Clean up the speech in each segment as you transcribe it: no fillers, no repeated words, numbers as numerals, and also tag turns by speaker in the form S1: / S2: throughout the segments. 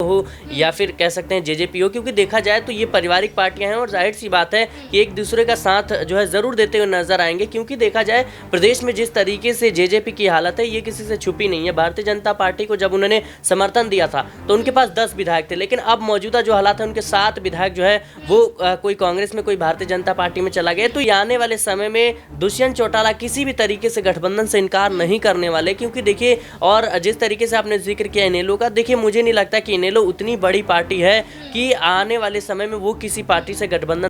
S1: हो या फिर कह सकते हैं जेजेपी हो, क्योंकि देखा जाए तो ये पारिवारिक पार्टियां हैं और जाहिर सी बात है कि एक दूसरे का साथ जो है ज़रूर देते हुए नजर आएंगे। क्योंकि देखा जाए प्रदेश में जिस तरीके से जेजेपी की हालत है ये किसी से छुपी नहीं है। भारतीय जनता पार्टी को जब उन्होंने समर्थन दिया था तो उनके पास 10 विधायक थे, लेकिन अब मौजूदा जो हालात है उनके 7 विधायक जो है वो कोई कांग्रेस में कोई भारतीय जनता पार्टी में चला गया। तो ये आने वाले समय में दुष्यंत चौटाला किसी भी तरीके से गठबंधन से इनकार नहीं करने वाले, क्योंकि देखिए और जिस तरीके से आपने जिक्र किया इनेलो का, देखिए मुझे नहीं लगता कि इनेलो उतनी बड़ी पार्टी है कि आने वाले समय में वो किसी पार्टी से गठबंधन।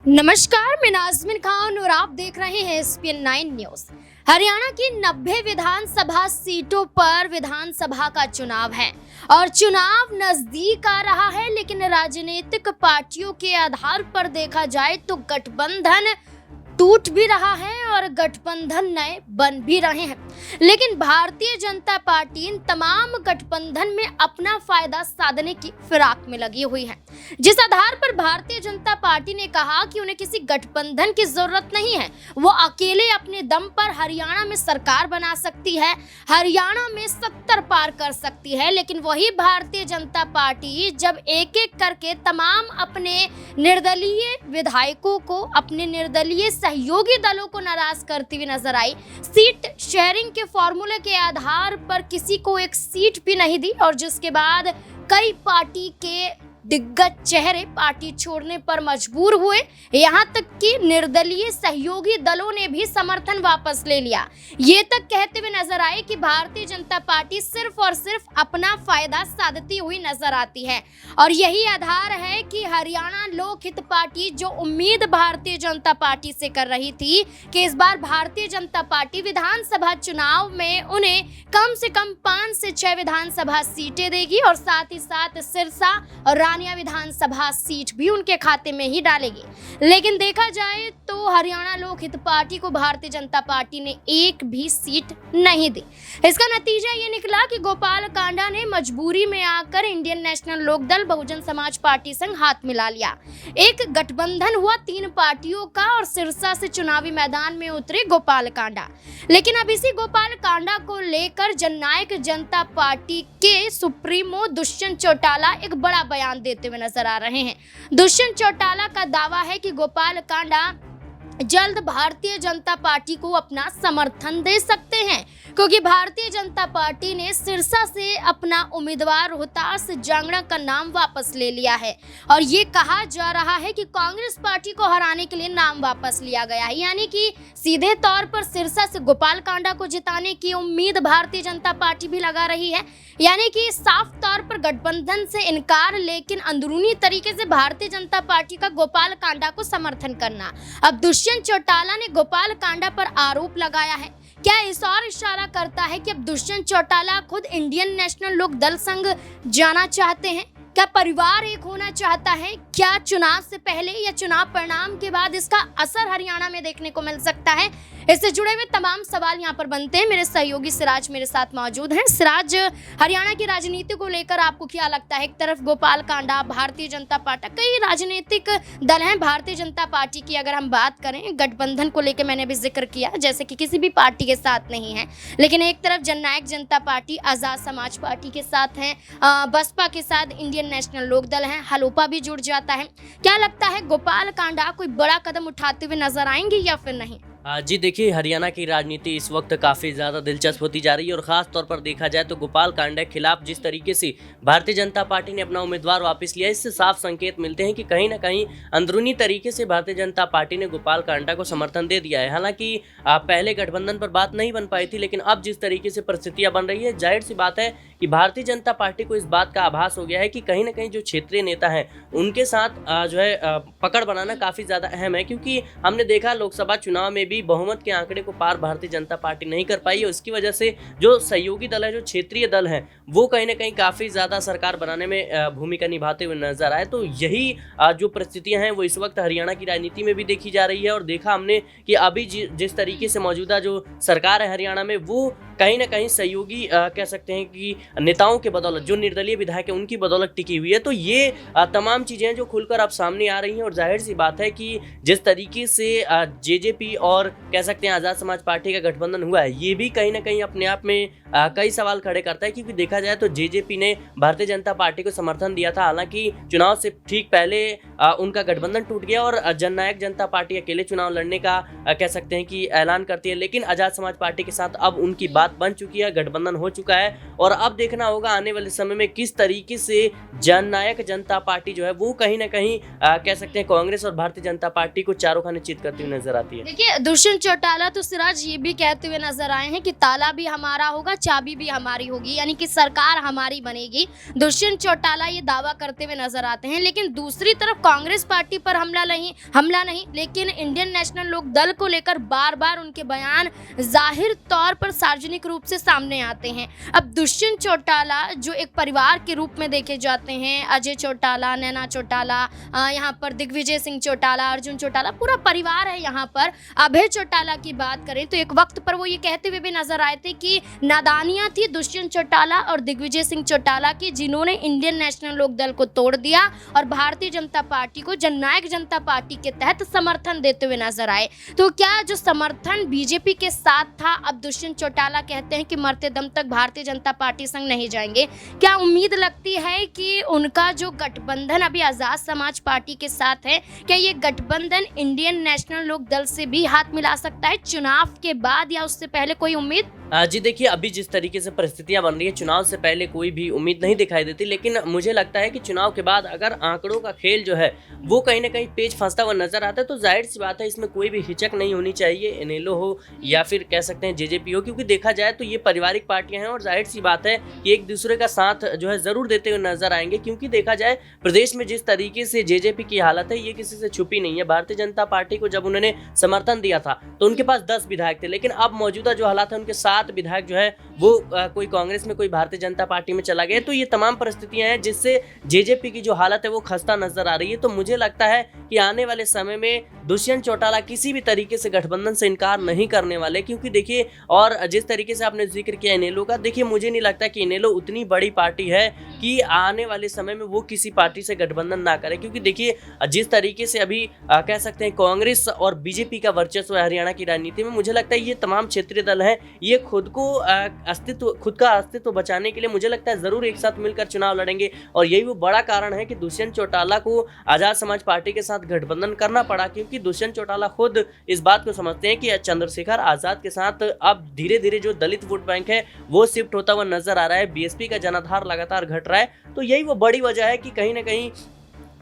S2: नमस्कार, मैं नाज़मीन खान और आप देख रहे हैं SPN 9 न्यूज। हरियाणा की 90 विधानसभा सीटों पर विधानसभा का चुनाव है और चुनाव नजदीक आ रहा है, लेकिन राजनीतिक पार्टियों के आधार पर देखा जाए तो गठबंधन टूट भी रहा है और गठबंधन नए बन भी रहे हैं। लेकिन भारतीय जनता पार्टी इन तमाम गठबंधन में अपना फायदा साधने की फिराक में लगी हुई है, जिस आधार पर भारतीय जनता पार्टी ने कहा कि उन्हें किसी गठबंधन की जरूरत नहीं है, वो अकेले अपने दम पर हरियाणा में सरकार बना सकती है, हरियाणा में 70 पार कर सकती है। लेकिन वही भारतीय जनता पार्टी जब एक एक करके तमाम अपने निर्दलीय विधायकों को, अपने निर्दलीय सहयोगी दलों को नाराज करती हुई नजर आई, सीट शेयरिंग के फॉर्मूले के आधार पर किसी को एक सीट भी नहीं दी और जिसके बाद कई पार्टी के दिग्गज चेहरे पार्टी छोड़ने पर मजबूर हुए। यहाँ तक कि निर्दलीय सहयोगी दलों ने भी समर्थन वापस ले लिया। ये तक कहते हुए नजर आए कि भारतीय जनता पार्टी सिर्फ और सिर्फ अपना फायदा साधती हुई नजर आती है और यही आधार है कि हरियाणा लोक हित पार्टी जो उम्मीद भारतीय जनता पार्टी से कर रही थी कि इस बार भारतीय जनता पार्टी विधानसभा चुनाव में उन्हें कम से कम 5 से 6 विधानसभा सीटें देगी और साथ ही साथ सिरसा और रानिया विधानसभा सीट भी उनके खाते में ही डालेगी। लेकिन देखा जाए तो हरियाणा लोक हित पार्टी को भारतीय जनता पार्टी ने एक भी सीट नहीं दी। इसका नतीजा ये निकला कि गोपाल कांडा ने मजबूरी में आकर Indian national Lokdal Bahujan Samaj party संग हाथ मिला लिया। एक गठबंधन हुआ 3 पार्टियों का और सिरसा से चुनावी मैदान में उतरे गोपाल कांडा। लेकिन अब इसी गोपाल कांडा को लेकर जननायक जनता पार्टी के सुप्रीमो दुष्यंत चौटाला एक बड़ा बयान देते हुए नजर आ रहे हैं। दुष्यंत चौटाला का दावा है कि गोपाल कांडा जल्द भारतीय जनता पार्टी को अपना समर्थन दे सकते हैं, क्योंकि भारतीय जनता पार्टी ने सिरसा से अपना उम्मीदवार रोहतास जांगड़ा का नाम वापस ले लिया है और ये कहा जा रहा है कि कांग्रेस पार्टी को हराने के लिए नाम वापस लिया गया है। यानी कि सीधे तौर पर सिरसा से गोपाल कांडा को जिताने की उम्मीद भारतीय जनता पार्टी भी लगा रही है। यानी कि साफ तौर पर गठबंधन से इनकार, लेकिन अंदरूनी तरीके से भारतीय जनता पार्टी का गोपाल कांडा को समर्थन करना। अब दुष्यंत चौटाला ने गोपाल कांडा पर आरोप लगाया है। क्या इस और इशारा करता है कि अब दुष्यंत चौटाला खुद इंडियन नेशनल लोक दल संघ जाना चाहते हैं? क्या परिवार एक होना चाहता है? क्या चुनाव से पहले या चुनाव परिणाम के बाद इसका असर हरियाणा में देखने को मिल सकता है? इससे जुड़े हुए तमाम सवाल यहाँ पर बनते हैं। मेरे सहयोगी सिराज मेरे साथ मौजूद हैं। सिराज, हरियाणा की राजनीति को लेकर आपको क्या लगता है? एक तरफ गोपाल कांडा, भारतीय जनता पार्टी, कई राजनीतिक दल हैं। भारतीय जनता पार्टी की अगर हम बात करें, गठबंधन को लेकर मैंने भी जिक्र किया जैसे कि किसी भी पार्टी के साथ नहीं है, लेकिन एक तरफ जननायक जनता पार्टी आजाद समाज पार्टी के साथ है, बसपा के साथ इंडियन नेशनल लोकदल है, हलोपा भी जुड़ जाता है। क्या लगता है गोपाल कांडा कोई बड़ा कदम उठाते हुए नजर आएंगे या फिर नहीं?
S1: जी देखिए, हरियाणा की राजनीति इस वक्त काफ़ी ज़्यादा दिलचस्प होती जा रही है और ख़ास तौर पर देखा जाए तो गोपाल कांडा के खिलाफ जिस तरीके से भारतीय जनता पार्टी ने अपना उम्मीदवार वापस लिया, इससे साफ संकेत मिलते हैं कि कहीं ना कहीं अंदरूनी तरीके से भारतीय जनता पार्टी ने गोपाल कांडा को समर्थन दे दिया है। हालांकि पहले गठबंधन पर बात नहीं बन पाई थी, लेकिन अब जिस तरीके से परिस्थितियाँ बन रही है, जाहिर सी बात है कि भारतीय जनता पार्टी को इस बात का आभास हो गया है कि कहीं ना कहीं जो क्षेत्रीय नेता हैं उनके साथ जो है पकड़ बनाना काफ़ी ज़्यादा अहम है। क्योंकि हमने देखा लोकसभा चुनाव में भी बहुमत के आंकड़े को पार भारतीय जनता पार्टी नहीं कर पाई है। उसकी वजह से जो सहयोगी दल है, जो क्षेत्रीय दल हैं, वो कहीं ना कहीं काफ़ी ज़्यादा सरकार बनाने में भूमिका निभाते हुए नजर आए। तो यही जो परिस्थितियां हैं वो इस वक्त हरियाणा की राजनीति में भी देखी जा रही है और देखा हमने कि अभी जिस तरीके से मौजूदा जो सरकार है हरियाणा में, वो कहीं ना कहीं सहयोगी कह सकते हैं कि नेताओं के बदौलत, जो निर्दलीय विधायक है उनकी बदौलत टिकी हुई है। तो ये तमाम चीज़ें जो खुलकर अब सामने आ रही हैं, और जाहिर सी बात है कि जिस तरीके से जेजेपी और कह सकते हैं आज़ाद समाज पार्टी का गठबंधन हुआ है, ये भी कहीं ना कहीं अपने आप में कई सवाल खड़े करता है। क्योंकि देखा जाए तो जेजेपी ने भारतीय जनता पार्टी को समर्थन दिया था, हालांकि चुनाव से ठीक पहले उनका गठबंधन टूट गया और जननायक जनता पार्टी अकेले चुनाव लड़ने का कह सकते हैं कि ऐलान करती है। लेकिन आज़ाद समाज पार्टी के साथ अब उनकी बात बन चुकी है, गठबंधन हो चुका है, और अब देखना होगा आने वाले समय में किस तरीके से जननायक जनता पार्टी जो है वो कहीं ना कहीं कह सकते हैं कांग्रेस और भारतीय जनता पार्टी को चारों खाने चित करती हुई नजर आती है।
S2: देखिए, दुष्यंत चौटाला तो सिराज ये भी कहते हुए नजर आए हैं कि ताला भी हमारा होगा, चाबी भी हमारी होगी, यानी कि सरकार हमारी बनेगी। दुष्यंत चौटाला ये दावा करते हुए नजर आते हैं। लेकिन दूसरी तरफ कांग्रेस पार्टी पर हमला नहीं, लेकिन इंडियन नेशनल लोक दल को लेकर बार बार उनके बयान जाहिर तौर पर सार्वजनिक रूप से सामने आते हैं। अब दुष्यंत चौटाला जो एक परिवार के रूप में देखे जाते हैं, अजय चौटाला, नैना चौटाला, यहाँ पर दिग्विजय सिंह चौटाला, अर्जुन चौटाला, पूरा परिवार है। यहाँ पर अभय चौटाला की बात करें तो एक वक्त पर वो ये कहते हुए भी नजर आए थे कि नादानियां थी दुष्यंत चौटाला और दिग्विजय सिंह चौटाला की, जिन्होंने इंडियन नेशनल लोक दल को तोड़ दिया और भारतीय जनता पार्टी को जननायक जनता पार्टी के तहत समर्थन देते हुए नजर आए। तो क्या जो समर्थन बीजेपी के साथ था, अब दुष्यंत चौटाला कहते हैं कि मरते दम तक भारतीय जनता पार्टी संग नहीं जाएंगे। क्या उम्मीद लगती है कि उनका जो गठबंधन अभी आजाद समाज पार्टी के साथ है, क्या ये गठबंधन इंडियन नेशनल लोक दल से भी हाथ मिला सकता है चुनाव के बाद, या उससे पहले कोई उम्मीद?
S1: जी देखिए, अभी जिस तरीके से परिस्थितियां बन रही है, चुनाव से पहले कोई भी उम्मीद नहीं दिखाई देती। लेकिन मुझे लगता है कि चुनाव के बाद अगर आंकड़ों का खेल जो है वो कहीं ना कहीं पेच फंसता हुआ नजर आता है, तो जाहिर सी बात है इसमें कोई भी हिचक नहीं होनी चाहिए, इनेलो हो या फिर कह सकते हैं जेजेपी हो। क्योंकि देखा जाए तो ये पारिवारिक पार्टियां हैं और जाहिर सी बात है कि एक दूसरे का साथ जो है जरूर देते हुए नजर आएंगे। क्योंकि देखा जाए प्रदेश में जिस तरीके से जेजेपी की हालत है, ये किसी से छुपी नहीं है। भारतीय जनता पार्टी को जब उन्होंने समर्थन दिया था तो उनके पास 10 विधायक थे, लेकिन अब मौजूदा जो हालात है उनके 7 विधायक जो है वो कोई कांग्रेस में, कोई भारतीय जनता पार्टी में चला गया। तो ये तमाम परिस्थितियां हैं जिससे जेजेपी की जो हालत है वो खस्ता नजर आ रही है। तो मुझे लगता है कि आने वाले समय में दुष्यंत चौटाला किसी भी तरीके से गठबंधन से इनकार नहीं करने वाले। क्योंकि देखिए, और जिस तरीके से आपने जिक्र किया इनेलो का, देखिए मुझे नहीं लगता कि इनेलो उतनी बड़ी पार्टी है कि आने वाले समय में वो किसी पार्टी से गठबंधन ना करे। क्योंकि देखिए, जिस तरीके से अभी कह सकते हैं कांग्रेस और बीजेपी का वर्चस्व है हरियाणा की राजनीति में, मुझे लगता है ये तमाम क्षेत्रीय दल हैं, ये खुद का अस्तित्व बचाने के लिए मुझे लगता है जरूर एक साथ मिलकर चुनाव लड़ेंगे। और यही वो बड़ा कारण है कि दुष्यंत चौटाला को आजाद समाज पार्टी के साथ गठबंधन करना पड़ा। क्योंकि दुष्यंत चौटाला खुद इस बात को समझते हैं कि चंद्रशेखर आजाद के साथ अब धीरे धीरे जो दलित वोट बैंक है वो शिफ्ट होता हुआ नजर आ रहा है, बीएसपी का जनाधार लगातार घट रहा है। तो यही वो बड़ी वजह है कि कहीं ना कहीं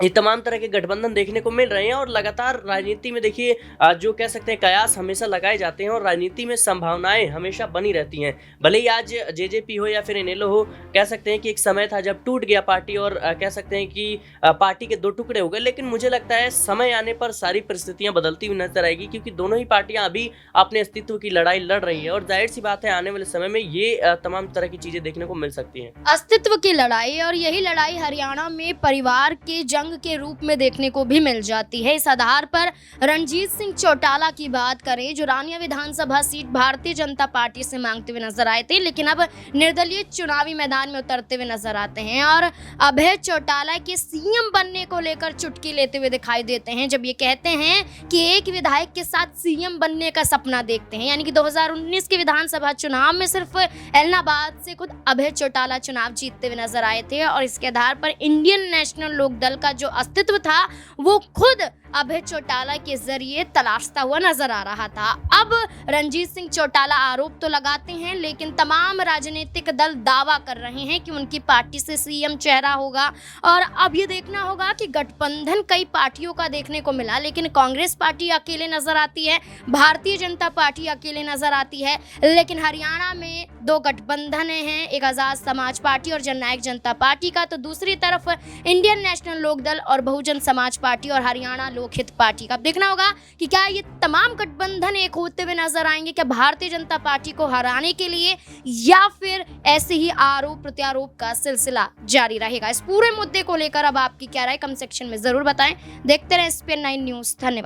S1: ये तमाम तरह के गठबंधन देखने को मिल रहे हैं। और लगातार राजनीति में देखिए जो कह सकते हैं कयास हमेशा लगाए जाते हैं और राजनीति में संभावनाएं हमेशा बनी रहती हैं। भले ही आज जेजेपी हो या फिर इनेलो हो, कह सकते हैं कि एक समय था जब टूट गया पार्टी और कह सकते हैं कि पार्टी के 2 टुकड़े हो गए। लेकिन मुझे लगता है समय आने पर सारी परिस्थितियां बदलती हुई नजर आएगी, क्योंकि दोनों ही पार्टियां अभी अपने अस्तित्व की लड़ाई लड़ रही है। और जाहिर सी बात है आने वाले समय में ये तमाम तरह की चीजें देखने को मिल सकती हैं।
S2: अस्तित्व की लड़ाई, और यही लड़ाई हरियाणा में परिवार के जंग के रूप में देखने को भी मिल जाती है। इस आधार पर रणजीत सिंह चौटाला की बात करें, जो रानिया विधानसभा सीट भारतीय जनता पार्टी से मांगते हुए नजर आए थे, लेकिन अब निर्दलीय चुनावी मैदान में उतरते हुए नजर आते हैं और अभय चौटाला के सीएम बनने को लेकर चुटकी लेते हुए दिखाई देते हैं, जब ये कहते हैं कि एक विधायक के साथ सीएम बनने का सपना देखते हैं। यानी कि 2019 के विधानसभा चुनाव में सिर्फ एलनाबाद से खुद अभय चौटाला चुनाव जीतते हुए नजर आए थे और इसके आधार पर इंडियन नेशनल लोक दल का जो अस्तित्व था वो खुद अभय चौटाला के जरिए तलाशता हुआ नजर आ रहा था। अब रणजीत सिंह चौटाला आरोप तो लगाते हैं, लेकिन तमाम राजनीतिक दल दावा कर रहे हैं कि उनकी पार्टी से सीएम चेहरा होगा। और अब ये देखना होगा कि गठबंधन कई पार्टियों का देखने को मिला, लेकिन कांग्रेस पार्टी अकेले नजर आती है, भारतीय जनता पार्टी अकेले नजर आती है। लेकिन हरियाणा में 2 गठबंधन हैं, एक आजाद समाज पार्टी और जननायक जनता पार्टी का, तो दूसरी तरफ इंडियन नेशनल लोक दल और बहुजन समाज पार्टी और हरियाणा लोकहित पार्टी का। देखना होगा कि क्या ये तमाम गठबंधन एक होते हुए नजर आएंगे क्या भारतीय जनता पार्टी को हराने के लिए, या फिर ऐसे ही आरोप प्रत्यारोप का सिलसिला जारी रहेगा। इस पूरे मुद्दे को लेकर अब आपकी क्या राय, कमेंट सेक्शन में जरूर बताएं। देखते रहें SPN9 न्यूज़। धन्यवाद।